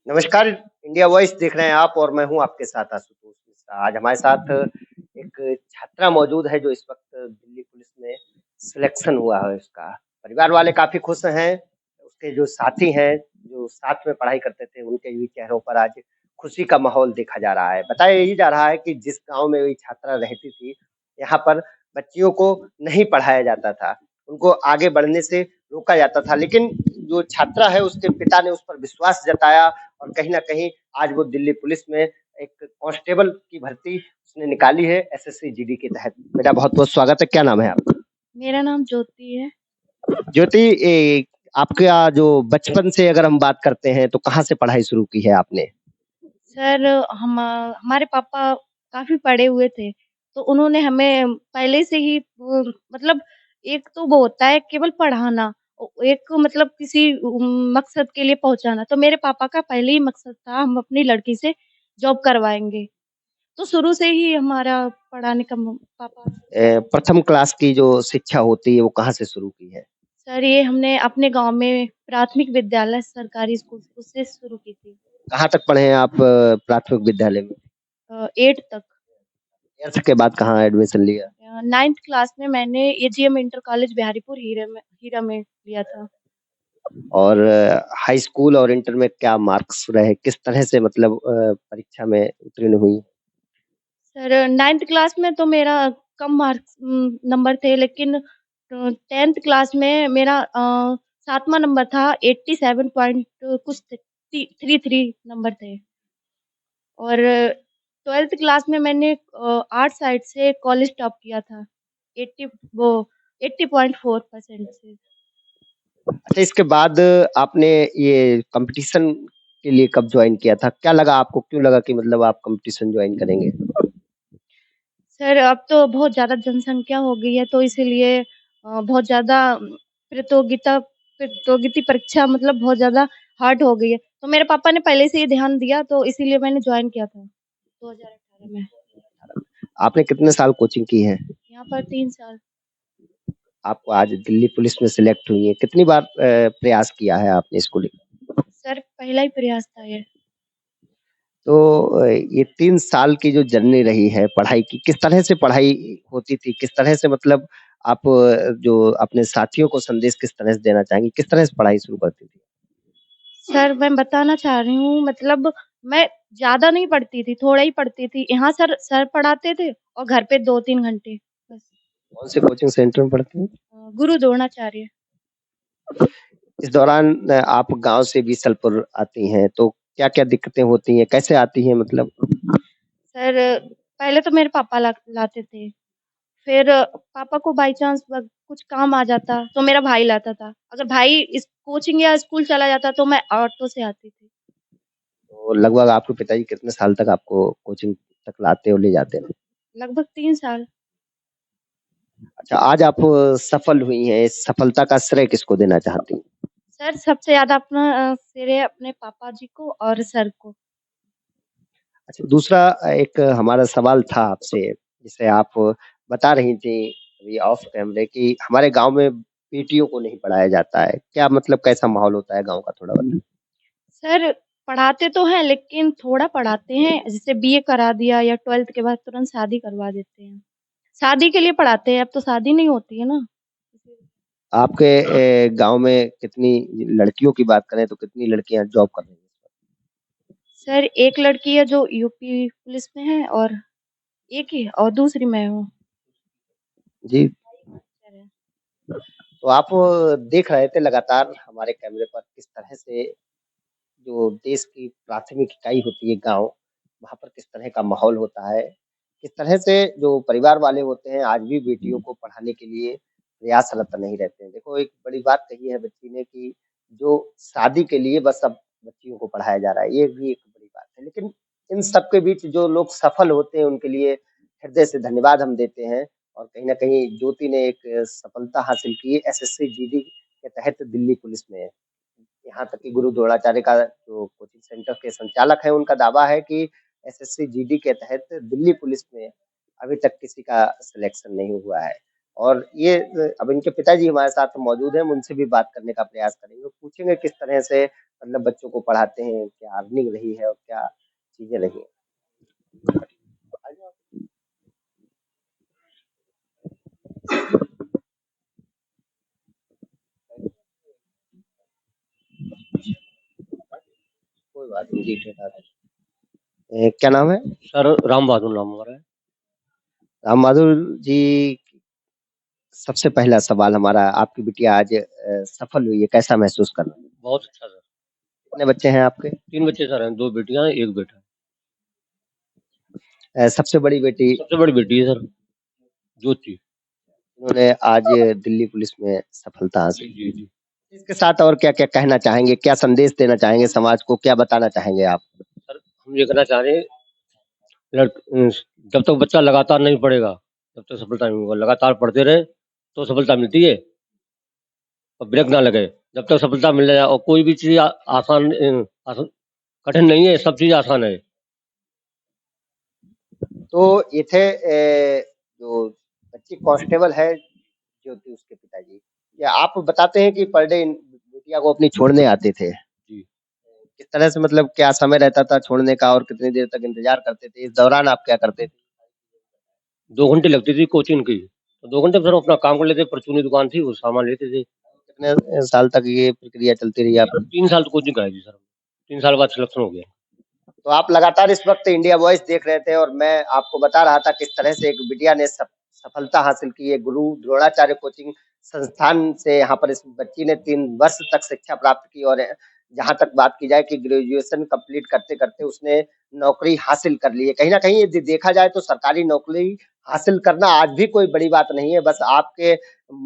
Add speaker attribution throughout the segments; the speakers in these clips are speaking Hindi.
Speaker 1: नमस्कार, इंडिया वॉइस देख रहे हैं आप और मैं हूँ आपके साथ आशुतोष मिश्रा। आज हमारे साथ एक छात्रा मौजूद है जो इस वक़्त दिल्ली पुलिस में सिलेक्शन हुआ है उसका। परिवार वाले काफ़ी खुश हैं, उसके जो साथी हैं, जो साथ में पढ़ाई करते थे, उनके भी चेहरों पर आज खुशी का माहौल देखा जा रहा है। बताया यही जा रहा है कि जिस गाँव में वही छात्रा रहती थी, यहाँ पर बच्चियों को नहीं पढ़ाया जाता था, उनको आगे बढ़ने से रोका जाता था। लेकिन जो छात्रा है, उसके पिता ने उस पर विश्वास जताया और कहीं न कहीं आज वो दिल्ली पुलिस में एक कांस्टेबल की भर्ती उसने निकाली है एसएससी जीडी के तहत। मेरा बहुत-बहुत स्वागत है। क्या नाम है आपका?
Speaker 2: मेरा नाम ज्योति है।
Speaker 1: ज्योति आपका जो बचपन से अगर हम बात करते हैं तो कहाँ से पढ़ाई शुरू की है आपने?
Speaker 2: सर हमारे पापा काफ़ी पढ़े हुए थे, तो उन्होंने हमें पहले से ही वो मतलब एक तो वो होता है केवल पढ़ाना, एक मतलब किसी मकसद के लिए पहुँचाना। तो मेरे पापा का पहले ही मकसद था हम अपनी लड़की से जॉब करवाएँगे। तो शुरू से ही हमारा पढ़ाने का म पापा
Speaker 1: प्रथम क्लास की जो शिक्षा होती है वो कहाँ से शुरू की है?
Speaker 2: सर ये हमने अपने गाँव में प्राथमिक विद्यालय सरकारी स्कूल उससे शुरू की थी।
Speaker 1: कहाँ तक पढ़े हैं आप प्राथमिक विद्यालय में?
Speaker 2: 8 तक।
Speaker 1: 8th के बाद कहाँ एडमिशन लिया?
Speaker 2: 9th क्लास में मैंने एजीएम इंटर कॉलेज बिहारीपुर हीरा में लिया था।
Speaker 1: और हाई स्कूल और इंटर में क्या मार्क्स रहे? किस तरह से मतलब परीक्षा में उत्तीर्ण हुई?
Speaker 2: सर 9th क्लास में तो मेरा कम मार्क्स नंबर थे लेकिन 10th क्लास में मेरा 7वाँ नंबर था 87 पॉइंट कुछ 33 नंबर थे। और 12th क्लास में मैंने आर्ट साइड से कॉलेज टॉप किया था। 80 वो 80.4% से।
Speaker 1: अच्छा, इसके बाद आपने ये कॉम्पिटिशन के लिए कब जॉइन किया था? क्या लगा आपको, क्यों लगा कि मतलब आप कॉम्पिटिशन जॉइन करेंगे?
Speaker 2: सर अब तो बहुत ज़्यादा जनसंख्या हो गई है तो इसीलिए बहुत ज़्यादा प्रतियोगिता परीक्षा मतलब बहुत ज़्यादा हार्ड हो गई है। तो मेरे पापा ने पहले से ही ध्यान दिया तो इसीलिए मैंने जॉइन किया था 2018 में।
Speaker 1: आपने कितने साल कोचिंग की है?
Speaker 2: यहाँ पर 3 साल।
Speaker 1: आप आज दिल्ली पुलिस में सिलेक्ट हुई हैं। कितनी बार प्रयास किया है आपने इसको लेकर?
Speaker 2: सर पहला ही प्रयास था ये।
Speaker 1: तो ये 3 साल की जो जर्नी रही है पढ़ाई की, किस तरह से पढ़ाई होती थी? किस तरह से मतलब आप जो अपने साथियों को संदेश किस तरह से देना चाहेंगी? किस तरह से पढ़ाई शुरू करती थी?
Speaker 2: सर मैं बताना चाह रही हूँ मतलब मैं ज़्यादा नहीं पढ़ती थी, थोड़ा ही पढ़ती थी। यहाँ सर सर पढ़ाते थे और घर पे 2-3 घंटे बस।
Speaker 1: कौन से कोचिंग सेंटर में पढ़ती हैं?
Speaker 2: गुरु द्रोणाचार्य।
Speaker 1: इस दौरान आप गाँव से बीसलपुर आती हैं, तो क्या-क्या दिक्कतें होती हैं? कैसे आती हैं मतलब?
Speaker 2: सर पहले तो मेरे पापा लाते थे। फिर पापा को बाई चांस कुछ काम आ जाता तो मेरा भाई लाता था। अगर भाई इस कोचिंग या स्कूल चला जाता तो मैं ऑटो से आती थी।
Speaker 1: तो लगभग आपके पिताजी कितने साल तक आपको कोचिंग तक लाते और ले जाते हैं?
Speaker 2: लगभग 3 साल।
Speaker 1: अच्छा, आज आप सफल हुई हैं, इस सफलता का श्रेय किसको देना चाहती हैं?
Speaker 2: सर सबसे ज़्यादा अपना श्रेय अपने पापा जी को और सर को।
Speaker 1: अच्छा, दूसरा एक हमारा सवाल था आपसे, जिसे आप बता रही थी अभी ऑफ कैमरे कि हमारे गाँव में बेटियों को नहीं पढ़ाया जाता है। क्या मतलब कैसा माहौल होता है गाँव का, थोड़ा बताएँ?
Speaker 2: सर पढ़ाते तो हैं लेकिन थोड़ा पढ़ाते हैं, जैसे बीए करा दिया या 12th के बाद तुरंत शादी करवा देते हैं। शादी के लिए पढ़ाते हैं, अब तो शादी नहीं होती है ना।
Speaker 1: आपके गाँव में कितनी लड़कियों की बात करें तो कितनी लड़कियाँ जॉब कर रही हैं?
Speaker 2: सर एक लड़की है जो यूपी पुलिस में है और एक ही और दूसरी मैं हूँ।
Speaker 1: जी। तो आप देख रहे थे लगातार हमारे कैमरे पर किस तरह से जो देश की प्राथमिक इकाई होती है गाँव, वहाँ पर किस तरह का माहौल होता है। किस तरह से जो परिवार वाले होते हैं आज भी बेटियों को पढ़ाने के लिए प्रयासरत नहीं रहते हैं। देखो एक बड़ी बात कही है बच्ची ने कि जो शादी के लिए बस अब बच्चियों को पढ़ाया जा रहा है, ये भी एक बड़ी बात है। लेकिन इन सब के बीच जो लोग सफल होते हैं उनके लिए हृदय से धन्यवाद हम देते हैं और कहीं न कहीं ज्योति ने एक सफलता हासिल की है एसएससी जीडी के तहत दिल्ली पुलिस में। यहाँ तक कि गुरु द्रोणाचार्य का जो कोचिंग सेंटर के संचालक हैं, उनका दावा है कि एसएससी जीडी के तहत दिल्ली पुलिस में अभी तक किसी का सिलेक्शन नहीं हुआ है। और ये अब इनके पिताजी हमारे साथ मौजूद हैं, हम उनसे भी बात करने का प्रयास करेंगे। पूछेंगे किस तरह से मतलब बच्चों को पढ़ाते हैं, क्या अर्निंग रही है और क्या चीज़ें रही हैं? कोई बात नहीं जी, ठीक है। क्या नाम है?
Speaker 3: सर राम बहादुर नाम हमारा है।
Speaker 1: राम बहादुर जी, सबसे पहला सवाल हमारा, आपकी बिटिया आज सफल हुई है, कैसा महसूस कर रहे हैं?
Speaker 3: बहुत अच्छा सर।
Speaker 1: कितने बच्चे हैं आपके?
Speaker 3: 3 बच्चे सर हैं, 2 बेटियां हैं, 1 बेटा है।
Speaker 1: सबसे बड़ी बेटी
Speaker 3: सबसे बड़ी बेटी है सर, ज्योति।
Speaker 1: उन्होंने आज दिल्ली पुलिस में सफलता
Speaker 3: जी,
Speaker 1: हासिल
Speaker 3: जी, जी।
Speaker 1: की। इसके साथ और क्या-क्या कहना चाहेंगे? क्या संदेश देना चाहेंगे समाज को? क्या बताना चाहेंगे आप?
Speaker 3: सर हम ये कहना चाह रहे हैं जब तक बच्चा लगातार नहीं पढ़ेगा, तब तक सफलता नहीं होगा। लगातार पढ़ते रहे, तो सफलता मिलती है और ब्रेक ना लगे। जब तक सफलता मिल जाए और कोई भी चीज़ आसान कठिन नहीं है, सब चीज़ आसान है।
Speaker 1: तो ये थे जो बच्ची कांस्टेबल है, ज्योति उसके पिताजी। क्या आप बताते हैं कि पर डे इन बिटिया को अपनी छोड़ने आते थे?
Speaker 3: जी।
Speaker 1: किस तरह से, मतलब क्या समय रहता था छोड़ने का और कितनी देर तक इंतज़ार करते थे? इस दौरान आप क्या करते थे?
Speaker 3: 2 घंटे लगती थी कोचिंग की, तो 2 घंटे में सर अपना काम कर लेते, परचूनी दुकान थी, वो सामान लेते थे।
Speaker 1: कितने साल तक ये प्रक्रिया चलती रही आप?
Speaker 3: 3 साल तो कोचिंग कराई थी सर। 3 साल बाद सिलेक्शन हो गया।
Speaker 1: तो आप लगातार इस वक्त इंडिया वॉइस देख रहे थे और मैं आपको बता रहा था किस तरह से एक बिटिया ने सफलता हासिल की है। गुरु द्रोणाचार्य कोचिंग संस्थान से यहाँ पर इस बच्ची ने 3 वर्ष तक शिक्षा प्राप्त की और जहाँ तक बात की जाए कि ग्रेजुएशन कंप्लीट करते करते उसने नौकरी हासिल कर ली है। कहीं ना कहीं ये देखा जाए तो सरकारी नौकरी हासिल करना आज भी कोई बड़ी बात नहीं है। बस आपके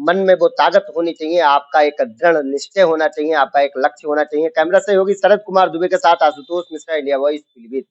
Speaker 1: मन में वो ताकत होनी चाहिए, आपका एक दृढ़ निश्चय होना चाहिए, आपका एक लक्ष्य होना चाहिए। कैमरा सहयोगी शरद कुमार दुबे के साथ आशुतोष मिश्रा, इंडिया वॉइस पीलीभीत।